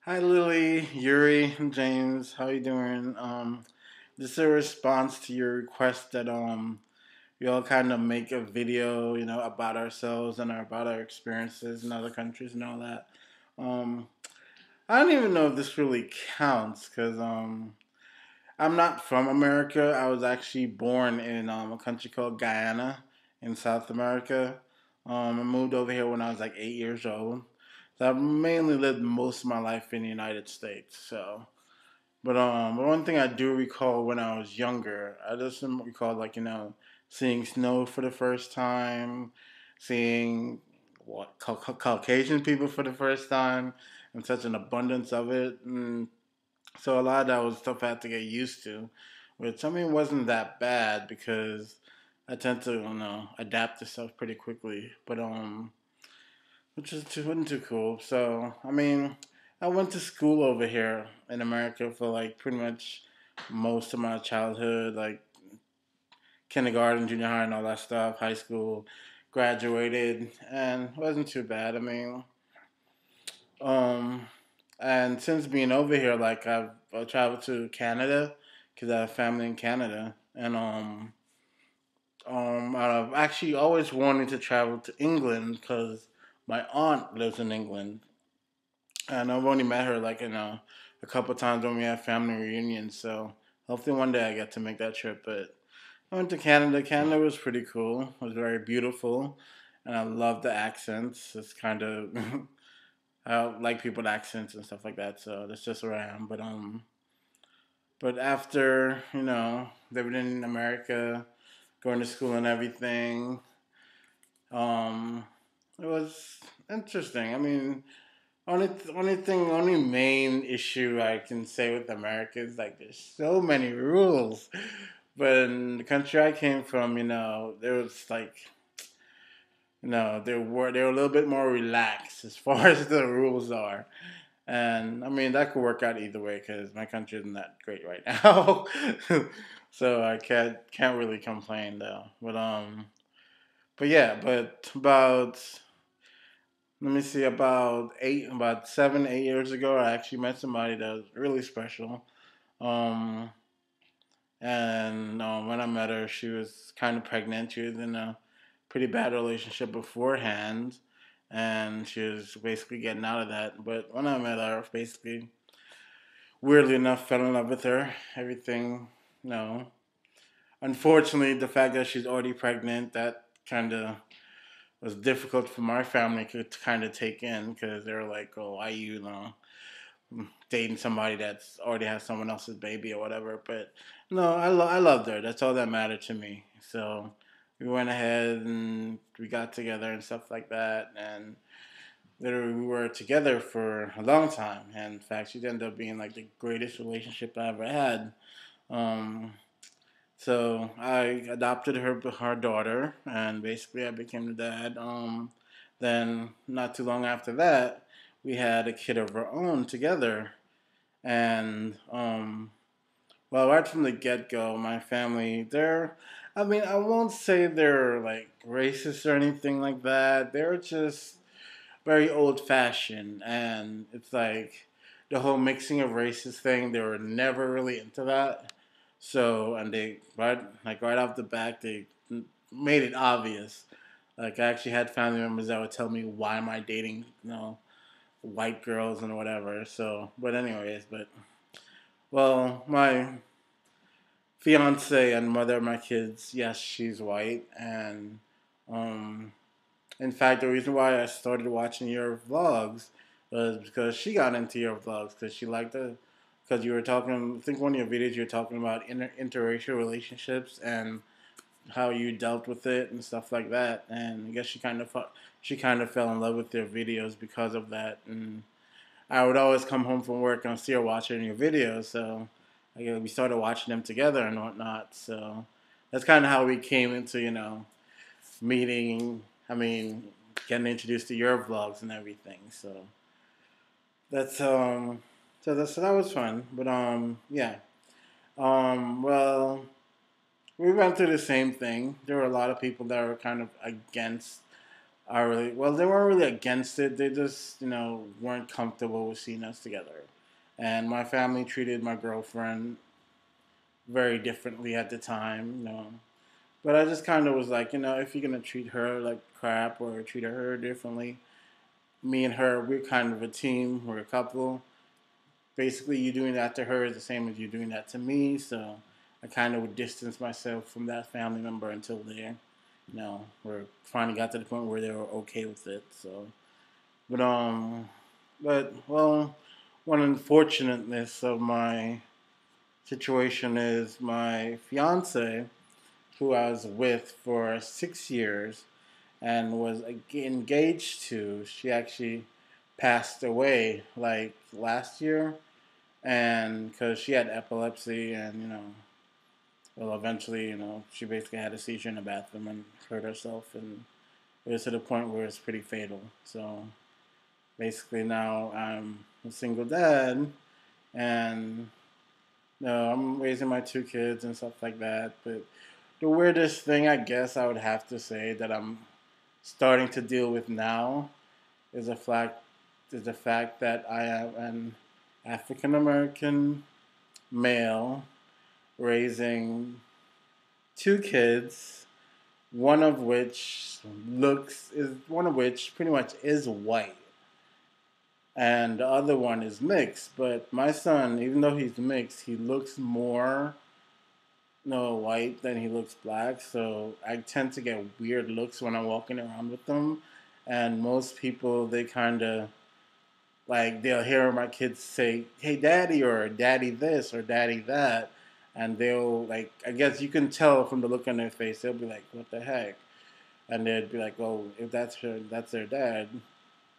Hi Lily, Yuri, James. How you doing? This is a response to your request that we all kind of make a video, about ourselves and about our experiences in other countries and all that. Um, I don't even know if this really counts because I'm not from America. I was actually born in a country called Guyana in South America. I moved over here when I was like 8 years old. So I've mainly lived most of my life in the United States. But one thing I do recall when I was younger, I just recall seeing snow for the first time, seeing Caucasian people for the first time, and such an abundance of it. And so a lot of that was stuff I had to get used to, which I mean wasn't that bad because I tend to adapt to stuff pretty quickly. But which is wasn't too cool. So I mean, I went to school over here in America for like pretty much most of my childhood, like kindergarten, junior high, and all that stuff. High school, graduated, and it wasn't too bad. I mean, um, and since being over here, like I've traveled to Canada because I have family in Canada, and I've actually always wanted to travel to England because my aunt lives in England, and I've only met her like a couple times when we have family reunions. So hopefully one day I get to make that trip. But I went to Canada. Canada was pretty cool. It was very beautiful, and I love the accents. It's kind of I like people with accents and stuff like that. So that's just where I am. But after living in America, going to school and everything, um, it was interesting. I mean, only main issue I can say with America is like there's so many rules. But in the country I came from, there was like, they were a little bit more relaxed as far as the rules are. And I mean that could work out either way because my country isn't that great right now, so I can't really complain though. But yeah, but about let me see, about 7, 8 years ago, I actually met somebody that was really special. Um, and when I met her, she was kind of pregnant. She was in a pretty bad relationship beforehand, and she was basically getting out of that. But when I met her, basically, weirdly enough, fell in love with her. Everything, no. Unfortunately, the fact that she's already pregnant, that kind of was difficult for my family to kind of take in because they were like, "Oh, why dating somebody that's already has someone else's baby or whatever?" But no, I loved her. That's all that mattered to me. So we went ahead and we got together and stuff like that, and literally we were together for a long time. And in fact, she ended up being like the greatest relationship I ever had. Um, so I adopted her daughter, and basically I became the dad. Then not too long after that, we had a kid of our own together, and well, right from the get go, my family I mean, I won't say they're like racist or anything like that. They're just very old fashioned, and it's like the whole mixing of races thing. They were never really into that. So, and they right off the bat, they made it obvious. Like I actually had family members that would tell me, "Why am I dating white girls and whatever?" So, but anyways, well, my fiance and mother of my kids, yes, she's white, and um, in fact, the reason why I started watching your vlogs was because she got into your vlogs because she liked the because you were talking. I think one of your videos you were talking about interracial relationships and how you dealt with it and stuff like that. And I guess she kind of fell in love with your videos because of that. And I would always come home from work and see her watching your videos, so we started watching them together and whatnot. So that's kind of how we came into meeting. I mean, getting introduced to your vlogs and everything. That's so that was fun. But yeah. Well, we went through the same thing. There were a lot of people that were kind of against are really well. They weren't really against it. They just weren't comfortable with seeing us together. And my family treated my girlfriend very differently at the time. But I just kind of was like, if you're gonna treat her like crap or treat her differently, me and her, we're kind of a team. We're a couple. Basically, you doing that to her is the same as you doing that to me. So I kind of would distance myself from that family member until there. We finally got to the point where they were okay with it. So, but well, one unfortunateness of my situation is my fiance, who I was with for 6 years and was engaged to. She actually passed away like last year, and because she had epilepsy, and well, eventually, she basically had a seizure in the bathroom and hurt herself, and it was to the point where it's pretty fatal. So basically, now I'm a single dad, and I'm raising my two kids and stuff like that. But the weirdest thing, I guess, I would have to say that I'm starting to deal with now is the fact that I am an African American male raising two kids, one of which pretty much is white, and the other one is mixed. But my son, even though he's mixed, he looks more white than he looks black. So I tend to get weird looks when I'm walking around with them, and most people they kind of like they'll hear my kids say, "Hey, daddy," or "Daddy this," or "Daddy that," and they'll like. I guess you can tell from the look on their face. They'll be like, "What the heck?" And they'd be like, "Well, if that's their dad.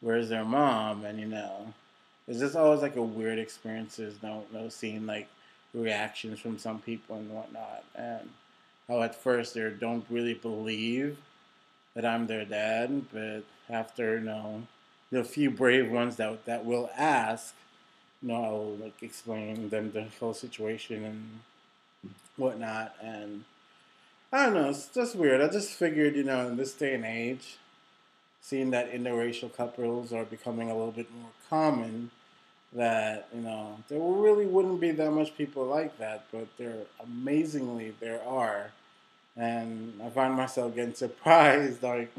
Where's their mom?" And it's just always like a weird experiences. Seeing like reactions from some people and whatnot, and how at first they don't really believe that I'm their dad, but after the few brave ones that will ask, I'll like explain them the whole situation and whatnot, and I don't know, it's just weird. I just figured, in this day and age, seeing that interracial couples are becoming a little bit more common, that there really wouldn't be that much people like that, but there are, and I find myself getting surprised like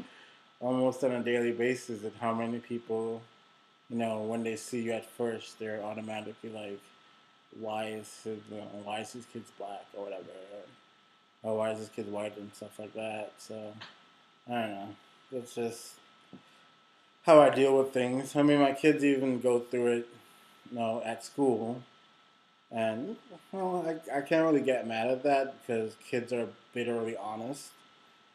almost on a daily basis at how many people, when they see you at first, they're automatically like, why is his kid black or whatever, or why is this kid white and stuff like that. So I don't know. It's just how I deal with things. I mean, my kids even go through it, at school, and I can't really get mad at that because kids are bitterly honest,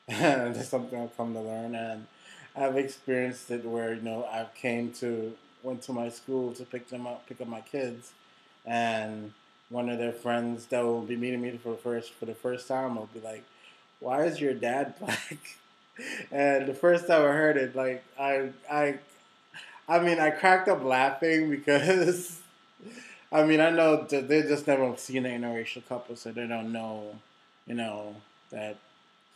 and it's something I've come to learn. And I've experienced it where I've went to my school to pick up my kids, and one of their friends that will be meeting me for the first time will be like, "Why is your dad black?" And the first time I heard it, like I mean, I cracked up laughing because I mean, I know that they just never seen an interracial couple, so they don't know, that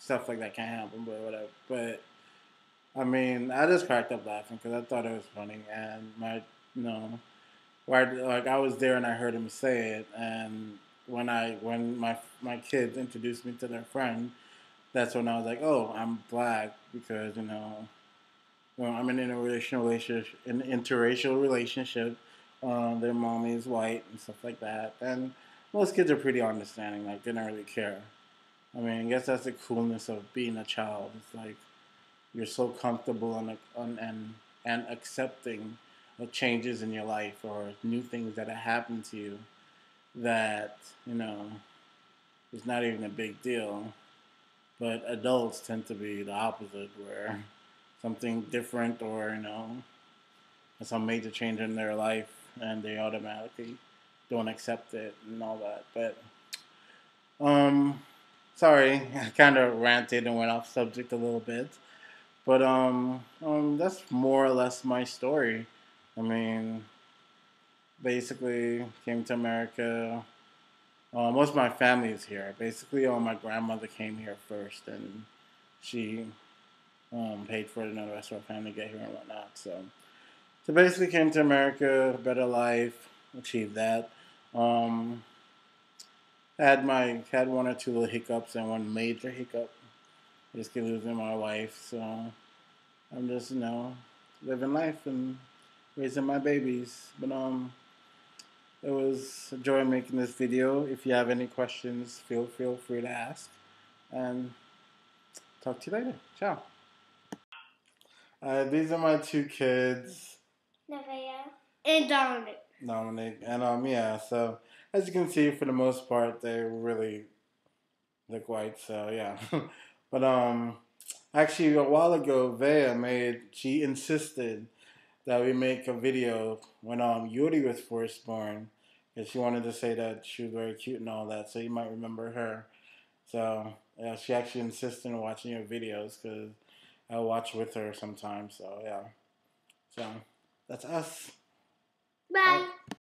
stuff like that can happen, but whatever. But I mean, I just cracked up laughing because I thought it was funny, and you know, like I was there and I heard him say it, and when my kids introduced me to their friend, that's when I was like, oh, I'm black because well, I'm in an interracial relationship. Their mommy is white and stuff like that, and most kids are pretty understanding. Like they don't really care. I mean, I guess that's the coolness of being a child. It's like you're so comfortable and accepting of changes in your life or new things that have happened to you that it's not even a big deal. But adults tend to be the opposite, where something different or some major change in their life, and they automatically don't accept it and all that. But um, sorry, I kind of ranted and went off subject a little bit. But that's more or less my story. I mean, basically came to America. Most of my family is here. Basically, my grandmother came here first, and she paid for the rest of our family to get here and whatnot. So basically came to America, better life, achieved that. Um, had one or two little hiccups and one major hiccup, basically losing my wife. So I'm just living life and raising my babies. But it was a joy making this video. If you have any questions, feel free to ask. And talk to you later. Ciao. These are my two kids. Nevaeh and Dominic. Dominic and yeah. So as you can see, for the most part, they really look white. So yeah. But actually a while ago, she insisted that we make a video when Yuri was first born, because she wanted to say that she was very cute and all that. So you might remember her. So yeah, she actually insisted on watching your videos because I watch with her sometimes. So yeah, so that's us. Bye.